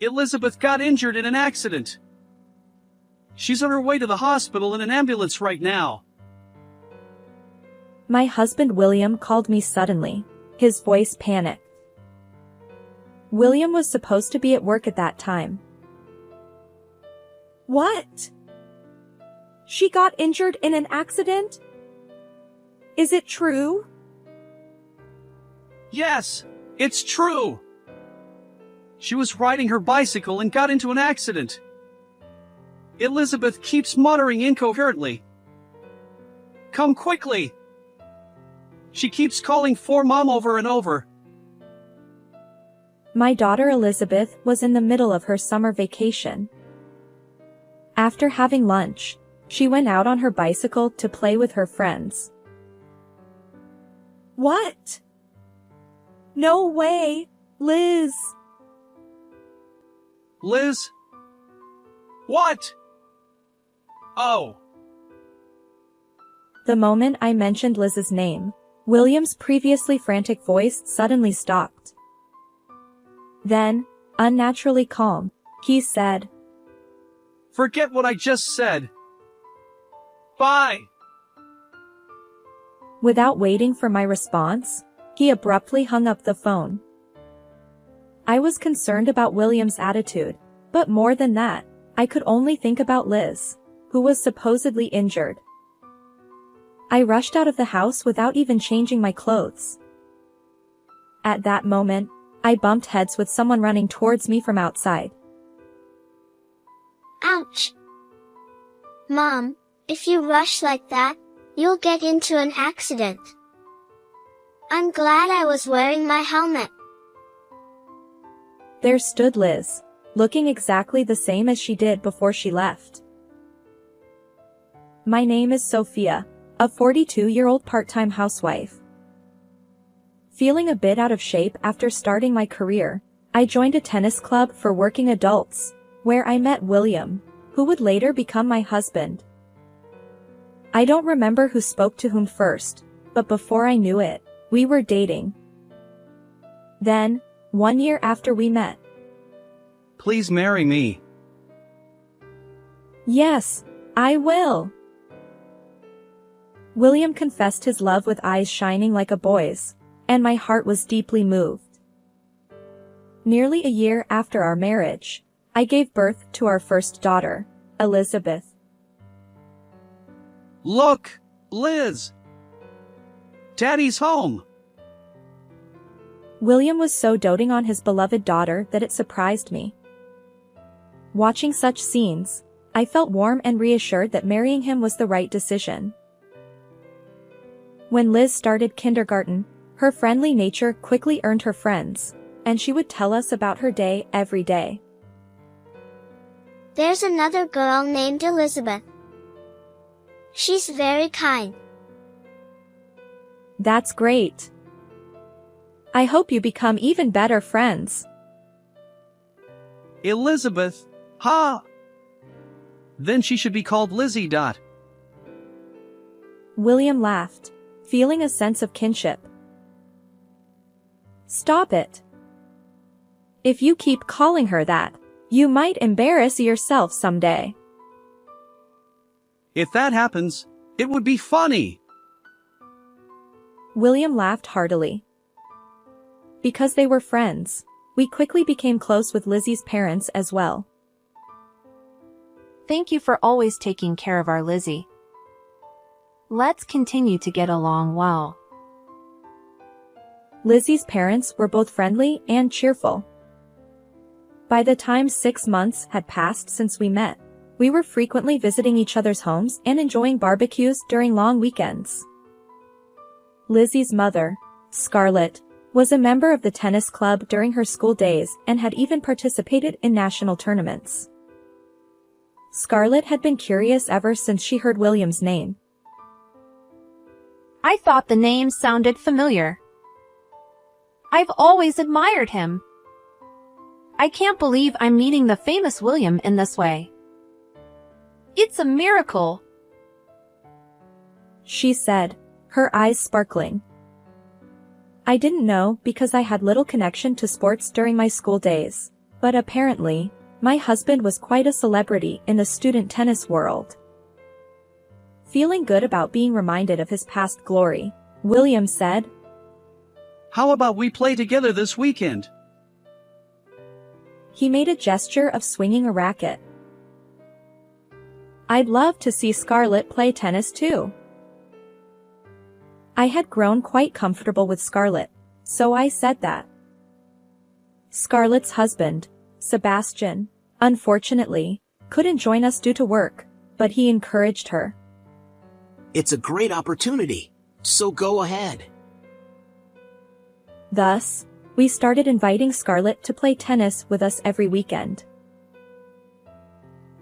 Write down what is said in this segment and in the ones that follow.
Elizabeth got injured in an accident. She's on her way to the hospital in an ambulance right now. My husband William called me suddenly. His voice panicked. William was supposed to be at work at that time. What? She got injured in an accident? Is it true? Yes, it's true. She was riding her bicycle and got into an accident. Elizabeth keeps muttering incoherently. Come quickly. She keeps calling for Mom over and over. My daughter Elizabeth was in the middle of her summer vacation. After having lunch, she went out on her bicycle to play with her friends. What? No way, Liz. Liz? What? Oh. The moment I mentioned Liz's name, William's previously frantic voice suddenly stopped. Then, unnaturally calm, he said, Forget what I just said. Bye. Without waiting for my response, he abruptly hung up the phone. I was concerned about William's attitude, but more than that, I could only think about Liz, who was supposedly injured. I rushed out of the house without even changing my clothes. At that moment, I bumped heads with someone running towards me from outside. Ouch! Mom, if you rush like that, you'll get into an accident. I'm glad I was wearing my helmet. There stood Liz, looking exactly the same as she did before she left. My name is Sophia, a 42-year-old part-time housewife. Feeling a bit out of shape after starting my career, I joined a tennis club for working adults, where I met William, who would later become my husband. I don't remember who spoke to whom first, but before I knew it, we were dating. Then, 1 year after we met. Please marry me. Yes, I will. William confessed his love with eyes shining like a boy's, and my heart was deeply moved. Nearly a year after our marriage, I gave birth to our first daughter, Elizabeth. Look, Liz. Daddy's home. William was so doting on his beloved daughter that it surprised me. Watching such scenes, I felt warm and reassured that marrying him was the right decision. When Liz started kindergarten, her friendly nature quickly earned her friends, and she would tell us about her day every day. There's another girl named Elizabeth. She's very kind. That's great. I hope you become even better friends. Elizabeth, huh? Then she should be called Lizzie. William laughed, feeling a sense of kinship. Stop it. If you keep calling her that, you might embarrass yourself someday. If that happens, it would be funny. William laughed heartily. Because they were friends, we quickly became close with Lizzie's parents as well. Thank you for always taking care of our Lizzie. Let's continue to get along well. Lizzie's parents were both friendly and cheerful. By the time 6 months had passed since we met, we were frequently visiting each other's homes and enjoying barbecues during long weekends. Lizzie's mother, Scarlett, was a member of the tennis club during her school days and had even participated in national tournaments. Scarlett had been curious ever since she heard William's name. I thought the name sounded familiar. I've always admired him. I can't believe I'm meeting the famous William in this way. It's a miracle, she said, her eyes sparkling. I didn't know because I had little connection to sports during my school days, But apparently, my husband was quite a celebrity in the student tennis world. Feeling good about being reminded of his past glory, William said, How about we play together this weekend? He made a gesture of swinging a racket. I'd love to see Scarlett play tennis too. I had grown quite comfortable with Scarlett, so I said that. Scarlett's husband, Sebastian, unfortunately, couldn't join us due to work, but he encouraged her. It's a great opportunity, so go ahead. Thus, we started inviting Scarlett to play tennis with us every weekend.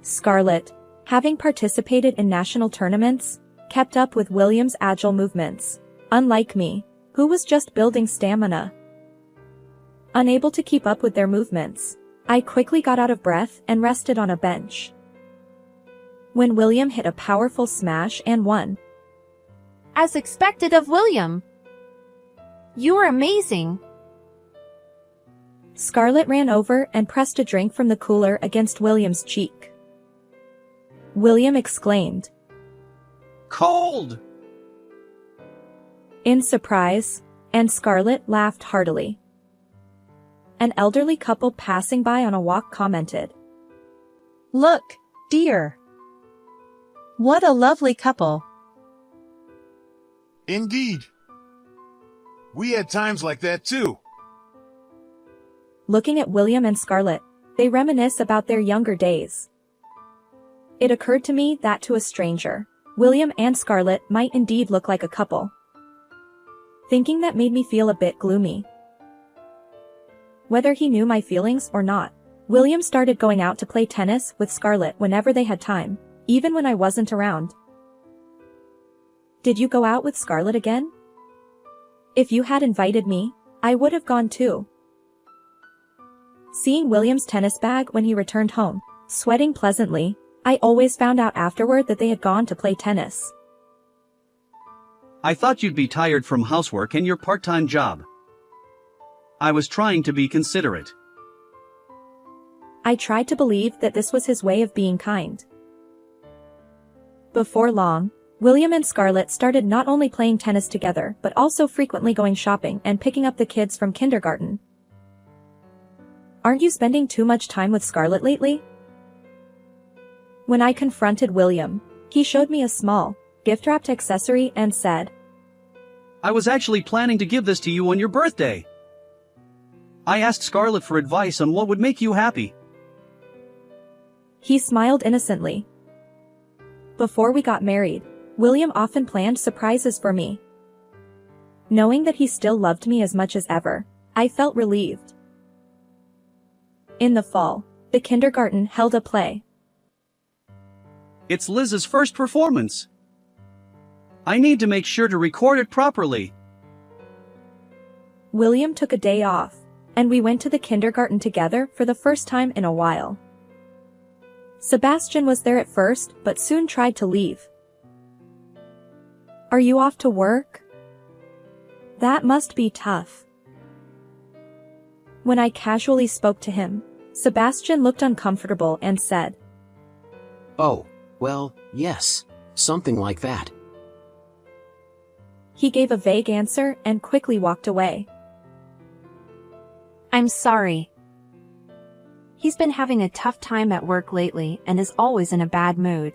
Scarlett, having participated in national tournaments, kept up with William's agile movements, unlike me, who was just building stamina. Unable to keep up with their movements, I quickly got out of breath and rested on a bench. When William hit a powerful smash and won. As expected of William. You were amazing. Scarlett ran over and pressed a drink from the cooler against William's cheek. William exclaimed, Cold! in surprise, and Scarlett laughed heartily. An elderly couple passing by on a walk commented, Look, dear. What a lovely couple. Indeed. We had times like that too. Looking at William and Scarlett, they reminisce about their younger days. It occurred to me that to a stranger, William and Scarlett might indeed look like a couple. Thinking that made me feel a bit gloomy. Whether he knew my feelings or not, William started going out to play tennis with Scarlett whenever they had time, even when I wasn't around. Did you go out with Scarlett again? If you had invited me, I would have gone too. Seeing William's tennis bag when he returned home, sweating pleasantly, I always found out afterward that they had gone to play tennis. I thought you'd be tired from housework and your part-time job. I was trying to be considerate. I tried to believe that this was his way of being kind. Before long, William and Scarlett started not only playing tennis together but also frequently going shopping and picking up the kids from kindergarten. Aren't you spending too much time with Scarlett lately? When I confronted William, he showed me a small, gift-wrapped accessory and said, I was actually planning to give this to you on your birthday. I asked Scarlett for advice on what would make you happy. He smiled innocently. Before we got married, William often planned surprises for me. Knowing that he still loved me as much as ever, I felt relieved. In the fall, the kindergarten held a play. It's Liz's first performance. I need to make sure to record it properly. William took a day off, and we went to the kindergarten together for the first time in a while. Sebastian was there at first, but soon tried to leave. Are you off to work? That must be tough. When I casually spoke to him, Sebastian looked uncomfortable and said, Oh, well, yes, something like that. He gave a vague answer and quickly walked away. I'm sorry. He's been having a tough time at work lately and is always in a bad mood.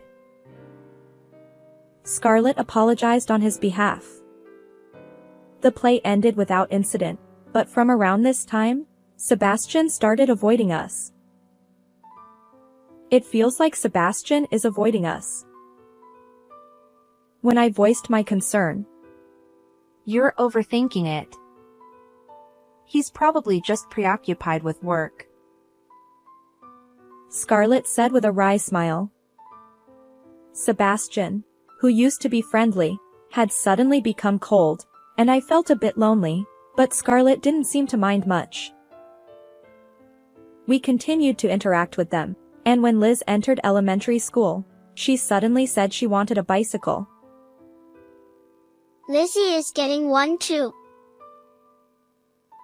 Scarlett apologized on his behalf. The play ended without incident, but from around this time, Sebastian started avoiding us. It feels like Sebastian is avoiding us. When I voiced my concern, You're overthinking it. He's probably just preoccupied with work. Scarlett said with a wry smile. Sebastian, who used to be friendly, had suddenly become cold, and I felt a bit lonely, but Scarlett didn't seem to mind much. We continued to interact with them, and when Liz entered elementary school, she suddenly said she wanted a bicycle. Lizzie is getting one too.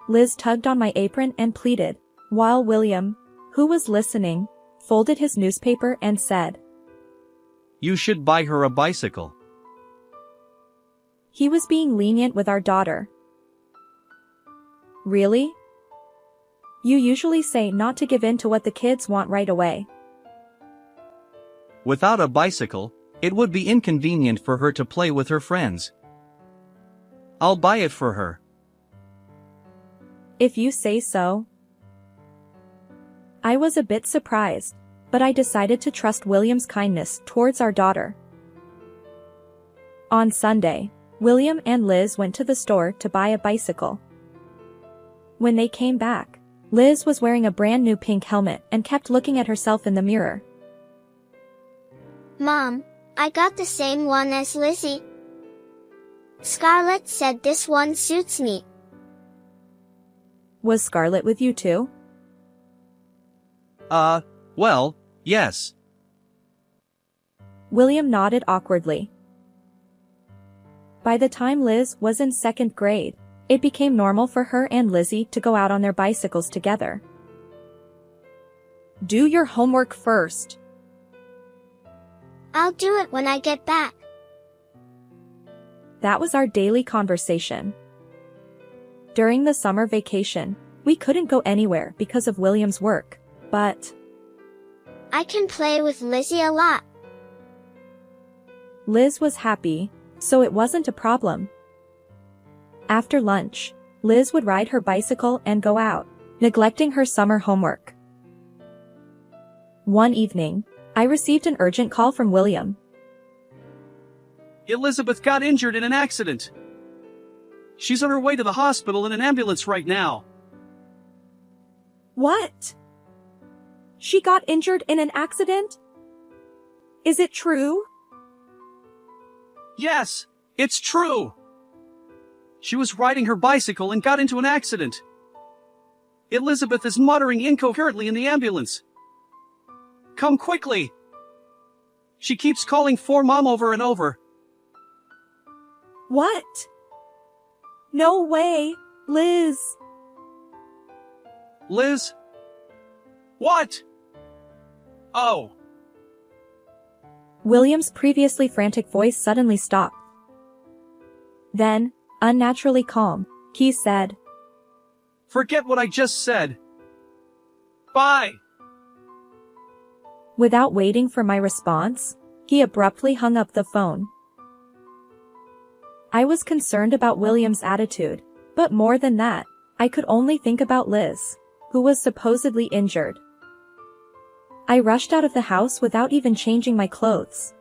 Liz tugged on my apron and pleaded, while William, who was listening, folded his newspaper and said, You should buy her a bicycle. he was being lenient with our daughter. Really? You usually say not to give in to what the kids want right away. Without a bicycle, it would be inconvenient for her to play with her friends. I'll buy it for her. If you say so. I was a bit surprised, but I decided to trust William's kindness towards our daughter. On Sunday, William and Liz went to the store to buy a bicycle. When they came back, Liz was wearing a brand new pink helmet and kept looking at herself in the mirror. Mom, I got the same one as Lizzie. Scarlett said this one suits me. Was Scarlett with you too? Well, yes. William nodded awkwardly. By the time Liz was in 2nd grade, it became normal for her and Lizzie to go out on their bicycles together. Do your homework first. I'll do it when I get back. That was our daily conversation. During the summer vacation, we couldn't go anywhere because of William's work, but I can play with Lizzie a lot. Liz was happy, so it wasn't a problem. After lunch, Liz would ride her bicycle and go out, neglecting her summer homework. One evening, I received an urgent call from William. Elizabeth got injured in an accident. She's on her way to the hospital in an ambulance right now. What? She got injured in an accident? Is it true? Yes, it's true. She was riding her bicycle and got into an accident. Elizabeth is muttering incoherently in the ambulance. Come quickly. She keeps calling for Mom over and over. What? No way, Liz. Liz? What? Oh. William's previously frantic voice suddenly stopped. Then, unnaturally calm, he said, Forget what I just said. Bye. Without waiting for my response, he abruptly hung up the phone. I was concerned about William's attitude, but more than that, I could only think about Liz, who was supposedly injured. I rushed out of the house without even changing my clothes.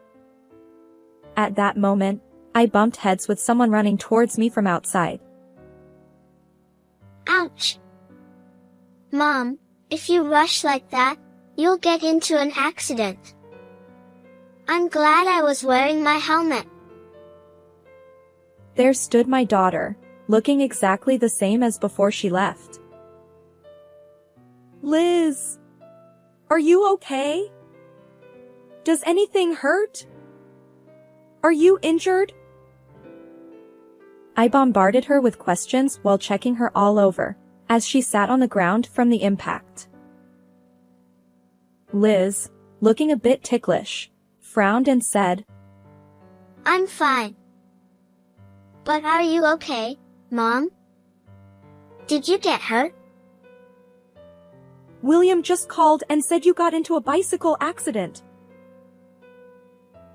At that moment, I bumped heads with someone running towards me from outside. Ouch! Mom, if you rush like that, you'll get into an accident. I'm glad I was wearing my helmet. There stood my daughter, looking exactly the same as before she left. Liz! Are you okay? Does anything hurt? Are you injured? I bombarded her with questions while checking her all over, as she sat on the ground from the impact. Liz, looking a bit ticklish, frowned and said, I'm fine. But are you okay, Mom? Did you get hurt? William just called and said you got into a bicycle accident.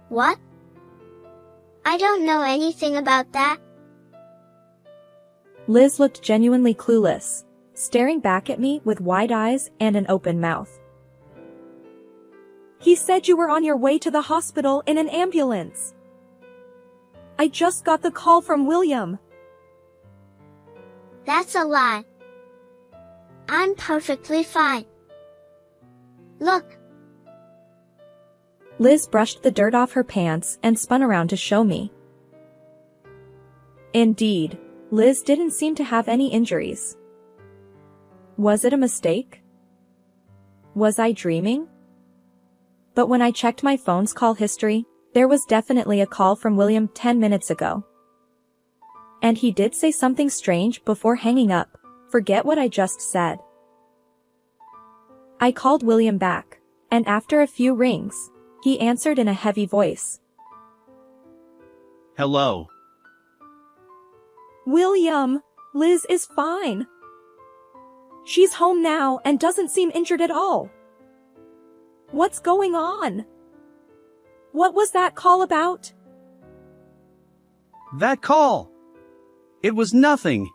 What? I don't know anything about that. Liz looked genuinely clueless, staring back at me with wide eyes and an open mouth. He said you were on your way to the hospital in an ambulance. I just got the call from William. That's a lie. I'm perfectly fine. Look. Liz brushed the dirt off her pants and spun around to show me. Indeed, Liz didn't seem to have any injuries. Was it a mistake? Was I dreaming? But when I checked my phone's call history, there was definitely a call from William 10 minutes ago. And he did say something strange before hanging up. Forget what I just said. I called William back, and after a few rings, he answered in a heavy voice. Hello. William, Liz is fine. She's home now and doesn't seem injured at all. What's going on? What was that call about? That call. It was nothing.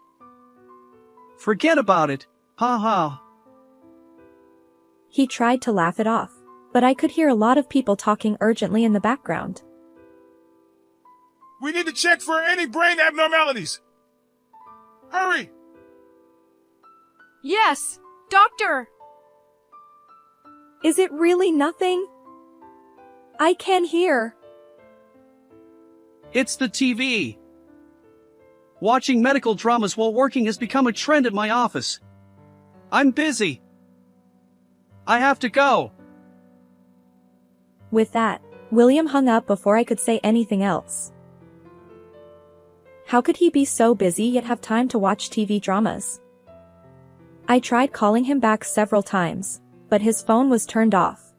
Forget about it. Ha ha. He tried to laugh it off, but I could hear a lot of people talking urgently in the background. We need to check for any brain abnormalities. Hurry! Yes, doctor! Is it really nothing? I can hear. It's the TV. Watching medical dramas while working has become a trend at my office. I'm busy. I have to go. With that, William hung up before I could say anything else. How could he be so busy yet have time to watch TV dramas? I tried calling him back several times, but his phone was turned off.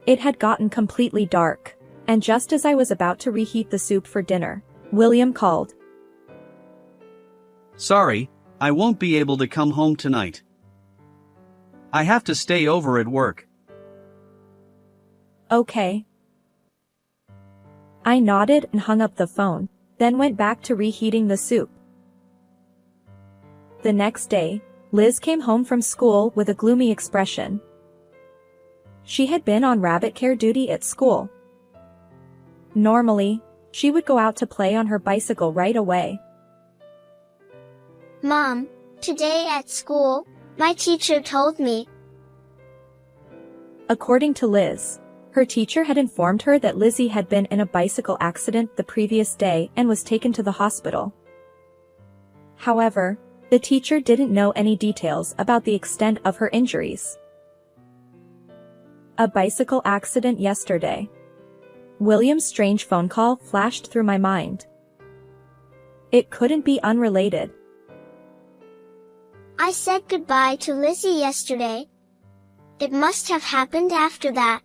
It had gotten completely dark, and just as I was about to reheat the soup for dinner, William called. Sorry, I won't be able to come home tonight. I have to stay over at work. Okay. I nodded and hung up the phone, then went back to reheating the soup. The next day, Liz came home from school with a gloomy expression. She had been on rabbit care duty at school. Normally, she would go out to play on her bicycle right away. Mom, today at school, my teacher told me. According to Liz, her teacher had informed her that Lizzie had been in a bicycle accident the previous day and was taken to the hospital. However, the teacher didn't know any details about the extent of her injuries. A bicycle accident yesterday. William's strange phone call flashed through my mind. It couldn't be unrelated. I said goodbye to Lizzie yesterday. It must have happened after that.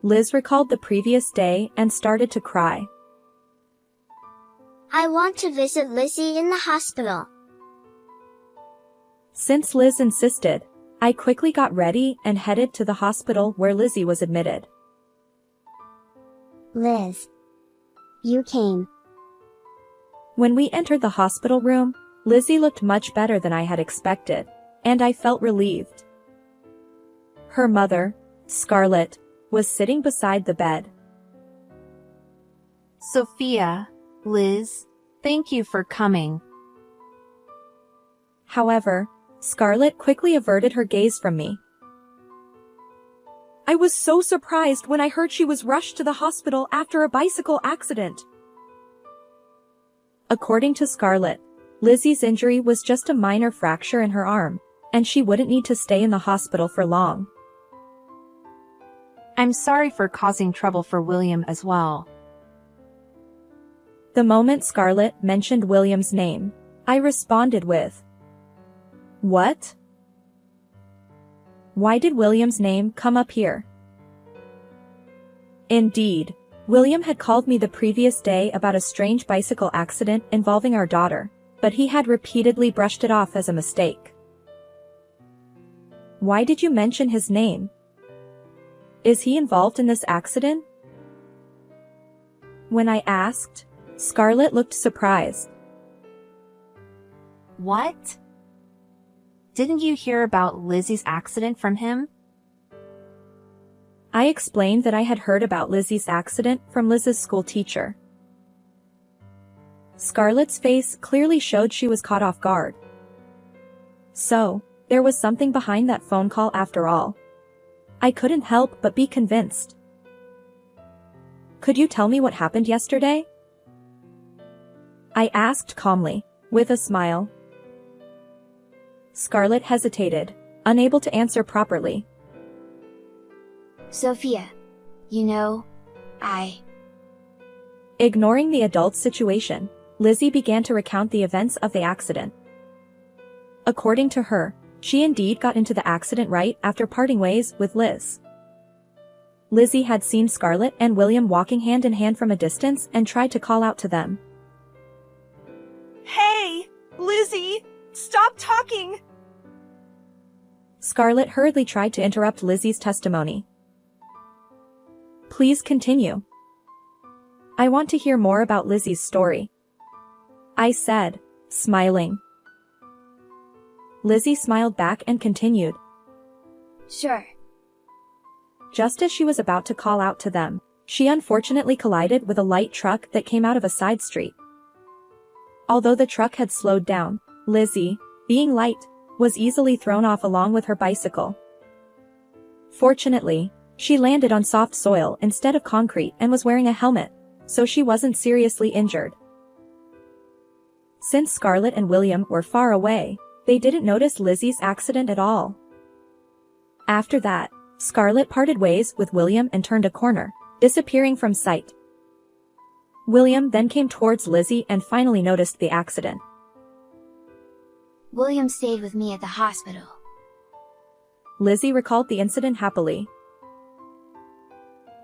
Liz recalled the previous day and started to cry. I want to visit Lizzie in the hospital. Since Liz insisted, I quickly got ready and headed to the hospital where Lizzie was admitted. Liz. You came. When we entered the hospital room, Lizzie looked much better than I had expected, and I felt relieved. Her mother, Scarlett, was sitting beside the bed. Sophia, Liz, thank you for coming. However, Scarlett quickly averted her gaze from me. I was so surprised when I heard she was rushed to the hospital after a bicycle accident. According to Scarlett, Lizzie's injury was just a minor fracture in her arm, and she wouldn't need to stay in the hospital for long. I'm sorry for causing trouble for William as well. The moment Scarlett mentioned William's name, I responded with, "What? Why did William's name come up here?" Indeed, William had called me the previous day about a strange bicycle accident involving our daughter, but he had repeatedly brushed it off as a mistake. Why did you mention his name? Is he involved in this accident? When I asked, Scarlett looked surprised. What? Didn't you hear about Lizzie's accident from him? I explained that I had heard about Lizzie's accident from Liz's school teacher. Scarlett's face clearly showed she was caught off guard. So, there was something behind that phone call after all. I couldn't help but be convinced. Could you tell me what happened yesterday? I asked calmly, with a smile. Scarlett hesitated, unable to answer properly. Sophia, you know, Ignoring the adult's situation, Lizzie began to recount the events of the accident. According to her, She indeed got into the accident right after parting ways with Liz. Lizzie had seen Scarlett and William walking hand in hand from a distance and tried to call out to them. Hey, Lizzie, stop talking! Scarlett hurriedly tried to interrupt Lizzie's testimony. Please continue. I want to hear more about Lizzie's story, I said, smiling. Lizzie smiled back and continued. Sure. Just as she was about to call out to them, she unfortunately collided with a light truck that came out of a side street. Although the truck had slowed down, Lizzie, being light, was easily thrown off along with her bicycle. Fortunately, she landed on soft soil instead of concrete and was wearing a helmet, so she wasn't seriously injured. Since Scarlett and William were far away, they didn't notice Lizzie's accident at all. After that, Scarlett parted ways with William and turned a corner, disappearing from sight. William then came towards Lizzie and finally noticed the accident. William stayed with me at the hospital. Lizzie recalled the incident happily.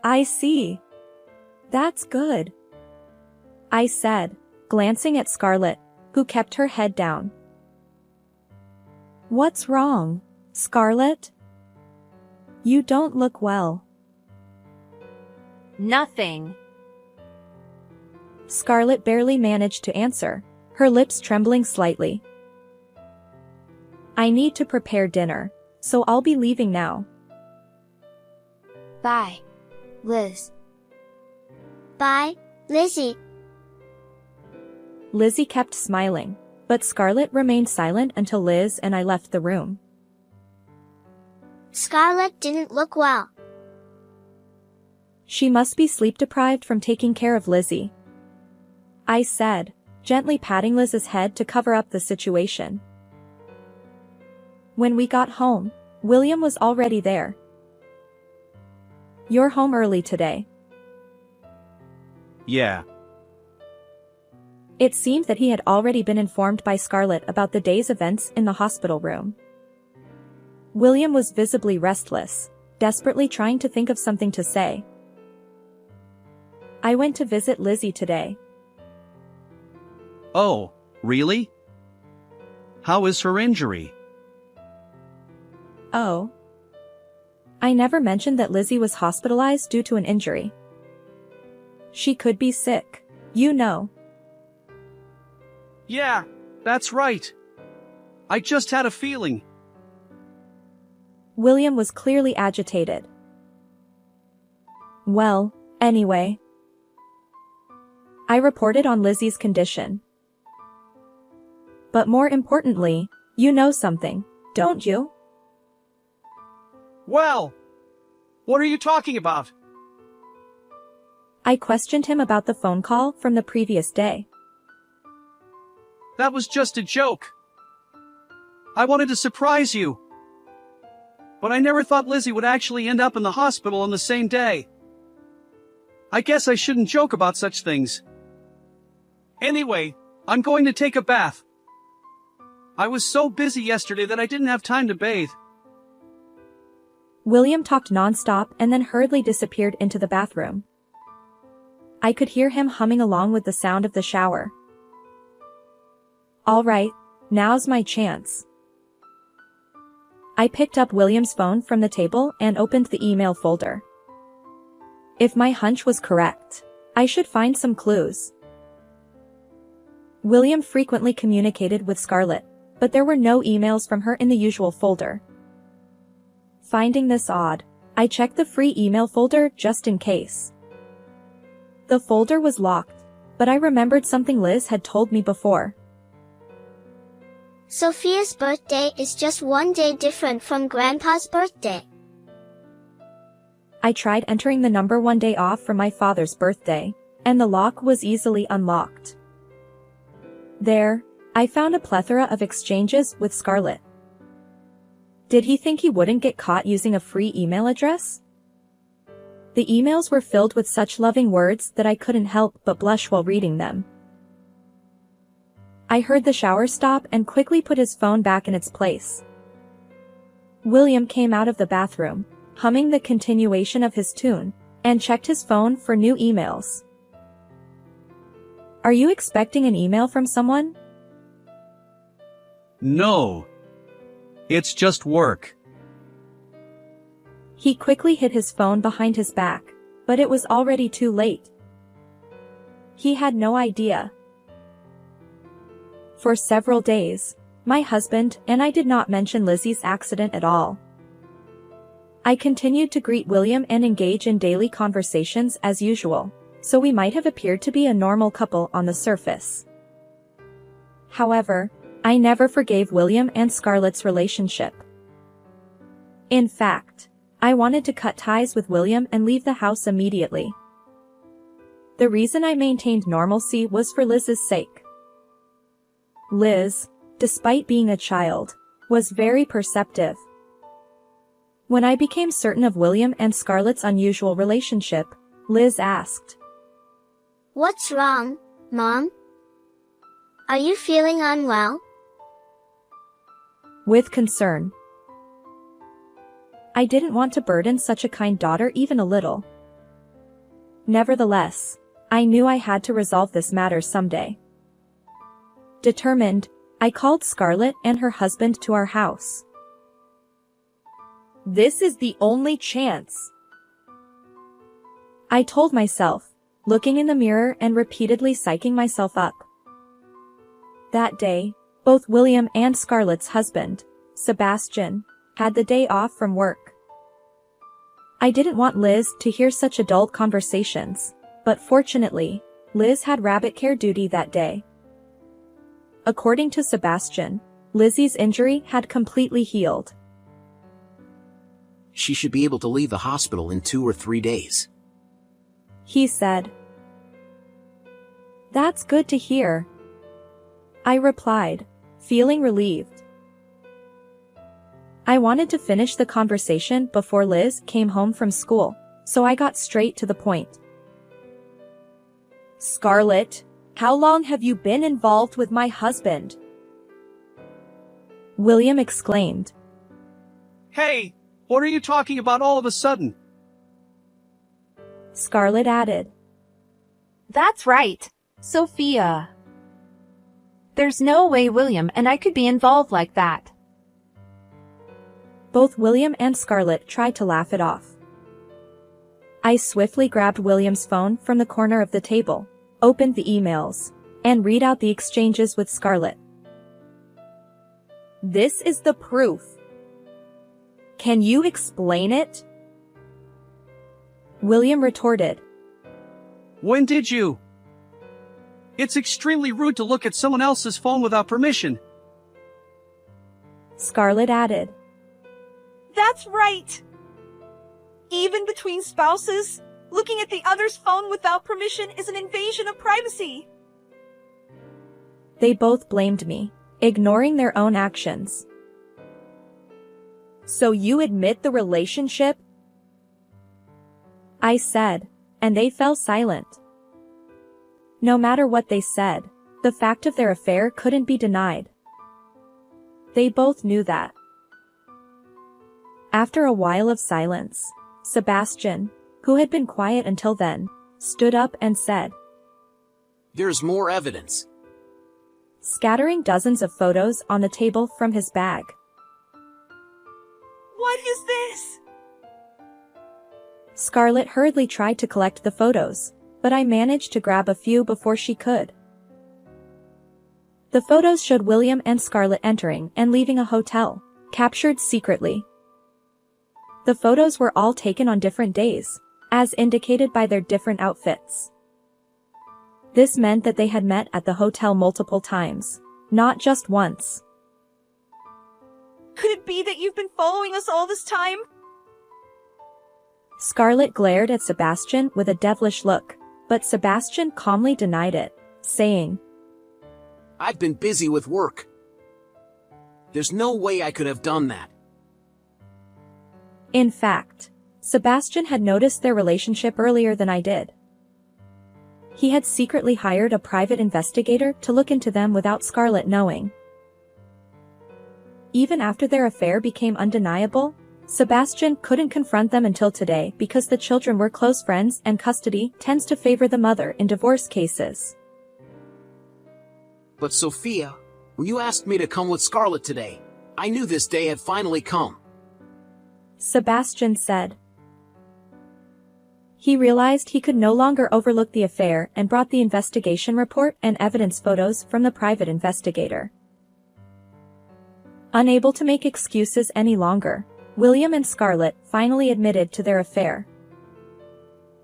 I see. That's good, I said, glancing at Scarlett, who kept her head down. What's wrong, Scarlett? You don't look well. Nothing. Scarlett barely managed to answer, her lips trembling slightly. I need to prepare dinner, so I'll be leaving now. Bye, Liz. Bye, Lizzie. Lizzie kept smiling, but Scarlett remained silent until Liz and I left the room. Scarlett didn't look well. She must be sleep-deprived from taking care of Lizzie, I said, gently patting Liz's head to cover up the situation. When we got home, William was already there. You're home early today. Yeah. It seemed that he had already been informed by Scarlett about the day's events in the hospital room. William was visibly restless, desperately trying to think of something to say. I went to visit Lizzie today. Oh, really? How is her injury? Oh. I never mentioned that Lizzie was hospitalized due to an injury. She could be sick, you know. Yeah, that's right. I just had a feeling. William was clearly agitated. Well, anyway. I reported on Lizzie's condition. But more importantly, you know something, don't you? Well, what are you talking about? I questioned him about the phone call from the previous day. That was just a joke. I wanted to surprise you. But I never thought Lizzie would actually end up in the hospital on the same day. I guess I shouldn't joke about such things. Anyway, I'm going to take a bath. I was so busy yesterday that I didn't have time to bathe. William talked nonstop and then hurriedly disappeared into the bathroom. I could hear him humming along with the sound of the shower. All right, now's my chance. I picked up William's phone from the table and opened the email folder. If my hunch was correct, I should find some clues. William frequently communicated with Scarlett, but there were no emails from her in the usual folder. Finding this odd, I checked the free email folder just in case. The folder was locked, but I remembered something Liz had told me before. Sophia's birthday is just one day different from Grandpa's birthday. I tried entering the number one day off from my father's birthday, and the lock was easily unlocked. There, I found a plethora of exchanges with Scarlett. Did he think he wouldn't get caught using a free email address? The emails were filled with such loving words that I couldn't help but blush while reading them. I heard the shower stop and quickly put his phone back in its place. William came out of the bathroom, humming the continuation of his tune, and checked his phone for new emails. Are you expecting an email from someone? No. It's just work. He quickly hid his phone behind his back, but it was already too late. He had no idea. For several days, my husband and I did not mention Lizzie's accident at all. I continued to greet William and engage in daily conversations as usual, so we might have appeared to be a normal couple on the surface. However, I never forgave William and Scarlett's relationship. In fact, I wanted to cut ties with William and leave the house immediately. The reason I maintained normalcy was for Liz's sake. Liz, despite being a child, was very perceptive. When I became certain of William and Scarlett's unusual relationship, Liz asked, "What's wrong, Mom? Are you feeling unwell?" With concern. I didn't want to burden such a kind daughter even a little. Nevertheless, I knew I had to resolve this matter someday. Determined, I called Scarlett and her husband to our house. This is the only chance, I told myself, looking in the mirror and repeatedly psyching myself up. That day, both William and Scarlett's husband, Sebastian, had the day off from work. I didn't want Liz to hear such adult conversations, but fortunately, Liz had rabbit care duty that day. According to Sebastian, Lizzie's injury had completely healed. She should be able to leave the hospital in 2 or 3 days, he said. That's good to hear, I replied, feeling relieved. I wanted to finish the conversation before Liz came home from school, so I got straight to the point. Scarlett, how long have you been involved with my husband? William exclaimed. Hey, what are you talking about all of a sudden? Scarlett added. That's right, Sophia. There's no way William and I could be involved like that. Both William and Scarlett tried to laugh it off. I swiftly grabbed William's phone from the corner of the table, opened the emails, and read out the exchanges with Scarlett. This is the proof. Can you explain it? William retorted. When did you? It's extremely rude to look at someone else's phone without permission. Scarlett added. That's right! Even between spouses, looking at the other's phone without permission is an invasion of privacy. They both blamed me, ignoring their own actions. So you admit the relationship? I said, and they fell silent. No matter what they said, the fact of their affair couldn't be denied. They both knew that. After a while of silence, Sebastian, who had been quiet until then, stood up and said, "There's more evidence," scattering dozens of photos on the table from his bag. What is this? Scarlett hurriedly tried to collect the photos, but I managed to grab a few before she could. The photos showed William and Scarlett entering and leaving a hotel, captured secretly. The photos were all taken on different days, as indicated by their different outfits. This meant that they had met at the hotel multiple times, not just once. Could it be that you've been following us all this time? Scarlett glared at Sebastian with a devilish look, but Sebastian calmly denied it, saying, "I've been busy with work. There's no way I could have done that." In fact, Sebastian had noticed their relationship earlier than I did. He had secretly hired a private investigator to look into them without Scarlett knowing. even after their affair became undeniable, Sebastian couldn't confront them until today because the children were close friends and custody tends to favor the mother in divorce cases. But Sophia, when you asked me to come with Scarlett today, I knew this day had finally come. Sebastian said. He realized he could no longer overlook the affair and brought the investigation report and evidence photos from the private investigator. Unable to make excuses any longer, William and Scarlett finally admitted to their affair.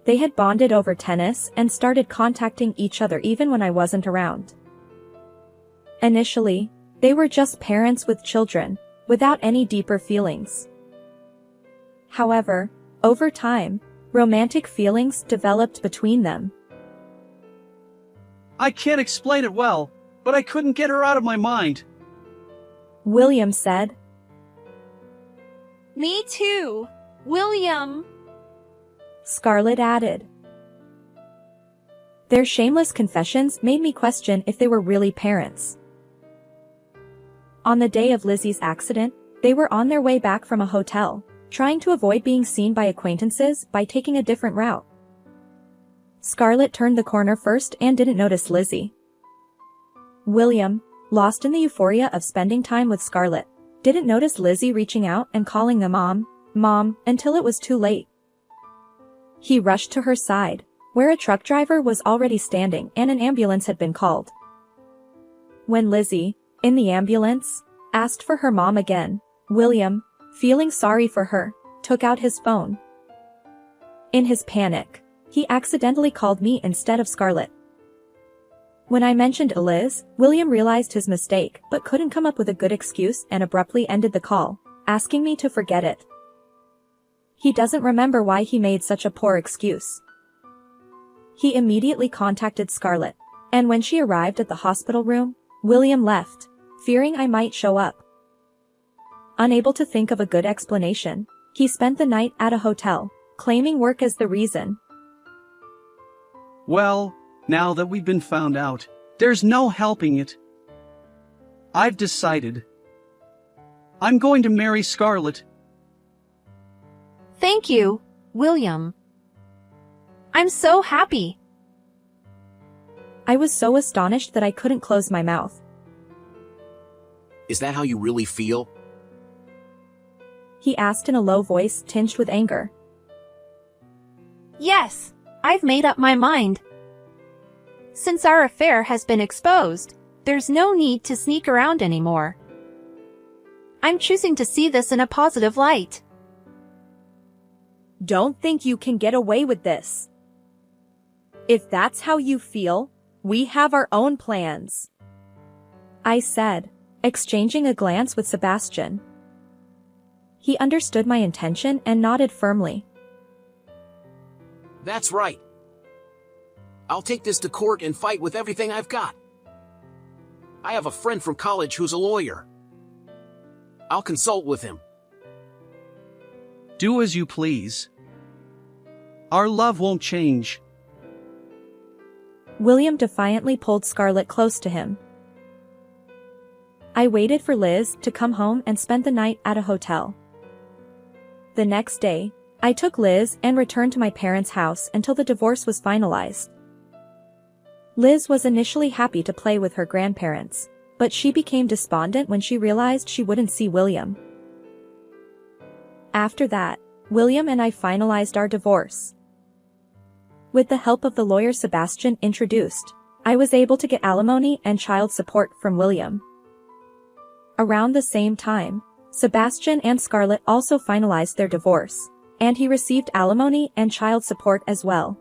They had bonded over tennis and started contacting each other even when I wasn't around. Initially, they were just parents with children, without any deeper feelings. However, over time, romantic feelings developed between them. I can't explain it well, but I couldn't get her out of my mind. William said. Me too, William. Scarlett added. Their shameless confessions made me question if they were really parents. On the day of Lizzie's accident, they were on their way back from a hotel, trying to avoid being seen by acquaintances by taking a different route. Scarlett turned the corner first and didn't notice Lizzie. William, lost in the euphoria of spending time with Scarlett, didn't notice Lizzie reaching out and calling them Mom, until it was too late. He rushed to her side, where a truck driver was already standing and an ambulance had been called. When Lizzie, in the ambulance, asked for her mom again, William, feeling sorry for her, took out his phone. In his panic, he accidentally called me instead of Scarlett. When I mentioned Liz, William realized his mistake but couldn't come up with a good excuse and abruptly ended the call, asking me to forget it. He doesn't remember why he made such a poor excuse. He immediately contacted Scarlett, and when she arrived at the hospital room, William left, fearing I might show up. Unable to think of a good explanation, he spent the night at a hotel, claiming work as the reason. Well, now that we've been found out, there's no helping it. I've decided. I'm going to marry Scarlett. Thank you, William. I'm so happy. I was so astonished that I couldn't close my mouth. Is that how you really feel? He asked in a low voice tinged with anger. Yes, I've made up my mind. Since our affair has been exposed, there's no need to sneak around anymore. I'm choosing to see this in a positive light. Don't think you can get away with this. If that's how you feel, we have our own plans, I said, exchanging a glance with Sebastian. He understood my intention and nodded firmly. That's right. I'll take this to court and fight with everything I've got. I have a friend from college who's a lawyer. I'll consult with him. Do as you please. Our love won't change. William defiantly pulled Scarlett close to him. I waited for Liz to come home and spent the night at a hotel. The next day, I took Liz and returned to my parents' house until the divorce was finalized. Liz was initially happy to play with her grandparents, but she became despondent when she realized she wouldn't see William. After that, William and I finalized our divorce. With the help of the lawyer Sebastian introduced, I was able to get alimony and child support from William. Around the same time, Sebastian and Scarlett also finalized their divorce, and he received alimony and child support as well.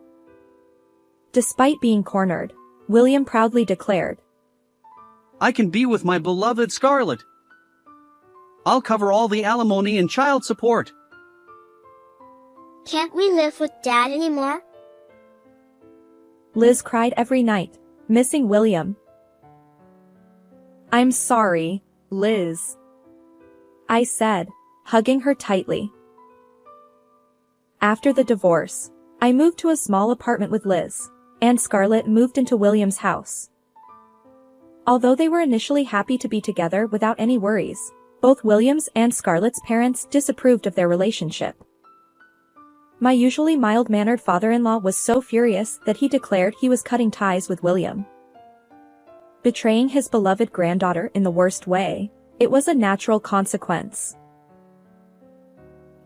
Despite being cornered, William proudly declared, I can be with my beloved Scarlett. I'll cover all the alimony and child support. Can't we live with Dad anymore? Liz cried every night, missing William. I'm sorry, Liz, I said, hugging her tightly. After the divorce, I moved to a small apartment with Liz, and Scarlett moved into William's house. Although they were initially happy to be together without any worries, Both William's and Scarlett's parents disapproved of their relationship. My usually mild-mannered father-in-law was so furious that he declared he was cutting ties with William. Betraying his beloved granddaughter in the worst way, it was a natural consequence.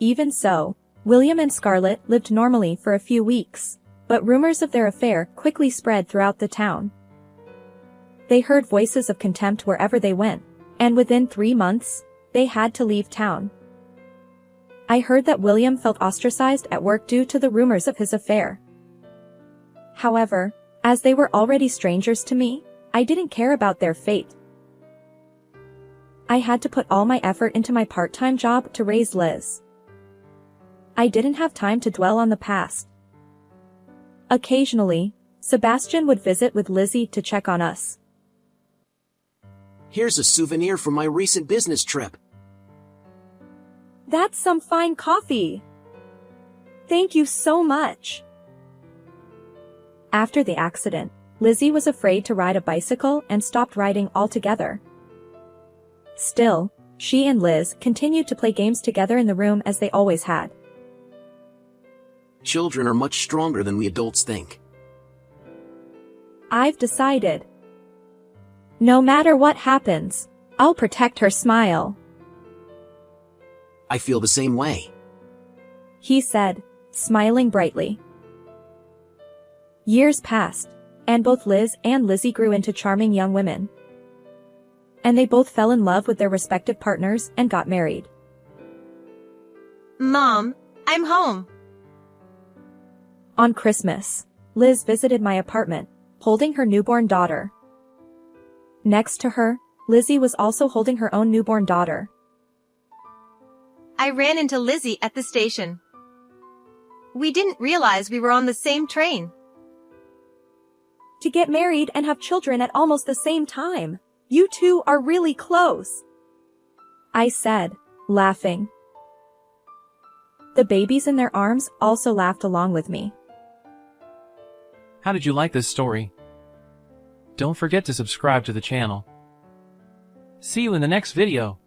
Even so, William and Scarlett lived normally for a few weeks, but rumors of their affair quickly spread throughout the town. They heard voices of contempt wherever they went, and within 3 months, they had to leave town. I heard that William felt ostracized at work due to the rumors of his affair. However, as they were already strangers to me, I didn't care about their fate. I had to put all my effort into my part-time job to raise Liz. I didn't have time to dwell on the past. Occasionally, Sebastian would visit with Lizzie to check on us. Here's a souvenir from my recent business trip. That's some fine coffee. Thank you so much. After the accident, Lizzie was afraid to ride a bicycle and stopped riding altogether. Still, she and Liz continued to play games together in the room as they always had. Children are much stronger than we adults think. I've decided. No matter what happens, I'll protect her smile, I feel the same way. he said, smiling brightly. Years passed, and both Liz and Lizzie grew into charming young women. And they both fell in love with their respective partners and got married. Mom, I'm home. On Christmas, Liz visited my apartment, holding her newborn daughter. Next to her, Lizzie was also holding her own newborn daughter. I ran into Lizzie at the station. We didn't realize we were on the same train. To get married and have children at almost the same time. You two are really close, I said, laughing. The babies in their arms also laughed along with me. How did you like this story? Don't forget to subscribe to the channel. See you in the next video.